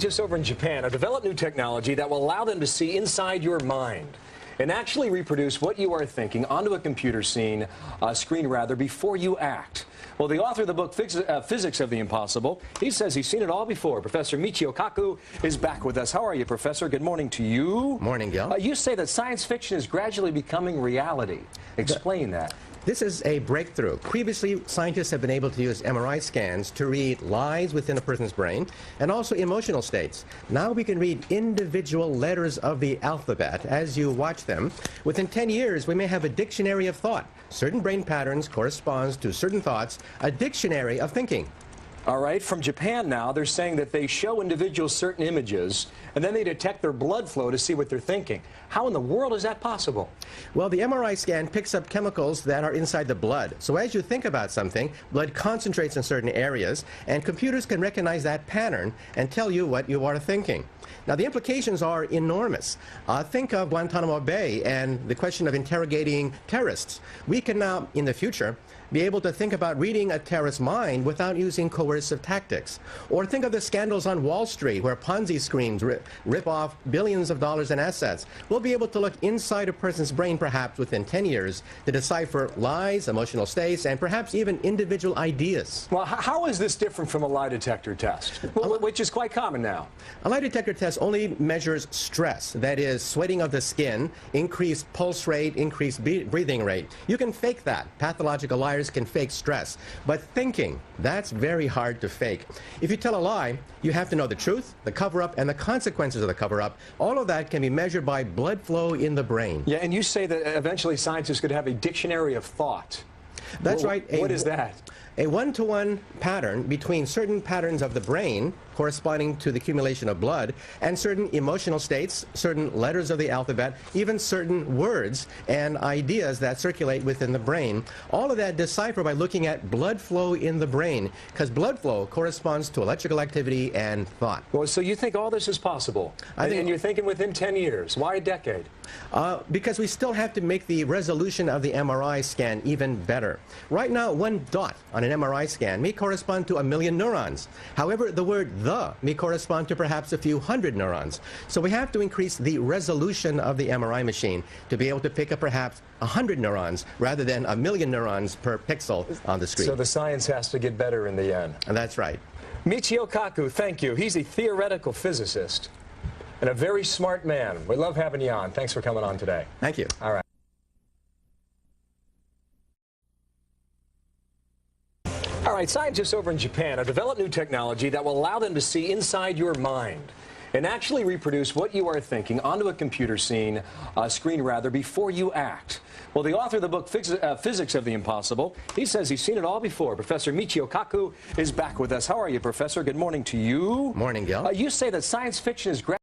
Scientists over in Japan have developed new technology that will allow them to see inside your mind and actually reproduce what you are thinking onto a computer screen before you act. Well, the author of the book, Physics of the Impossible, he says he's seen it all before. Professor Michio Kaku is back with us. How are you, Professor? Good morning to you. Morning, Gil. You say that science fiction is gradually becoming reality. Explain that. This is a breakthrough. Previously, scientists have been able to use MRI scans to read lies within a person's brain and also emotional states. Now we can read individual letters of the alphabet as you watch them. Within 10 years, we may have a dictionary of thought. Certain brain patterns correspond to certain thoughts, a dictionary of thinking. All right, from Japan now, they're saying that they show individuals certain images, and then they detect their blood flow to see what they're thinking. How in the world is that possible? Well, the MRI scan picks up chemicals that are inside the blood. So as you think about something, blood concentrates in certain areas, and computers can recognize that pattern and tell you what you are thinking. Now, the implications are enormous. Think of Guantanamo Bay and the question of interrogating terrorists. We can now, in the future, be able to think about reading a terrorist's mind without using coercive tactics. Or think of the scandals on Wall Street where Ponzi schemes rip off billions of dollars in assets. We'll be able to look inside a person's brain perhaps within 10 years to decipher lies, emotional states, and perhaps even individual ideas. Well, how is this different from a lie detector test, which is quite common now? A lie detector test only measures stress, that is, sweating of the skin, increased pulse rate, increased breathing rate. You can fake that. Pathological liars can fake stress, but thinking, that's very hard to fake. If you tell a lie, you have to know the truth, the cover-up, and the consequences of the cover-up. All of that can be measured by blood flow in the brain. Yeah, and you say that eventually scientists could have a dictionary of thought. That's right. What is that? A one-to-one pattern between certain patterns of the brain corresponding to the accumulation of blood and certain emotional states, certain letters of the alphabet, even certain words and ideas that circulate within the brain. All of that deciphered by looking at blood flow in the brain, because blood flow corresponds to electrical activity and thought. Well, so you think all this is possible, and you're thinking within 10 years. Why a decade? Because we still have to make the resolution of the MRI scan even better. Right now, one dot on an MRI scan may correspond to 1,000,000 neurons. However, the word "the" may correspond to perhaps a few hundred neurons. So we have to increase the resolution of the MRI machine to be able to pick up perhaps 100 neurons rather than 1,000,000 neurons per pixel on the screen. So the science has to get better in the end. And that's right. Michio Kaku, thank you. He's a theoretical physicist and a very smart man. We love having you on. Thanks for coming on today. Thank you. All right. All right, scientists over in Japan have developed new technology that will allow them to see inside your mind and actually reproduce what you are thinking onto a computer screen before you act. Well, the author of the book, Physics of the Impossible, he says he's seen it all before. Professor Michio Kaku is back with us. How are you, Professor? Good morning to you. Morning, Gil. You say that science fiction is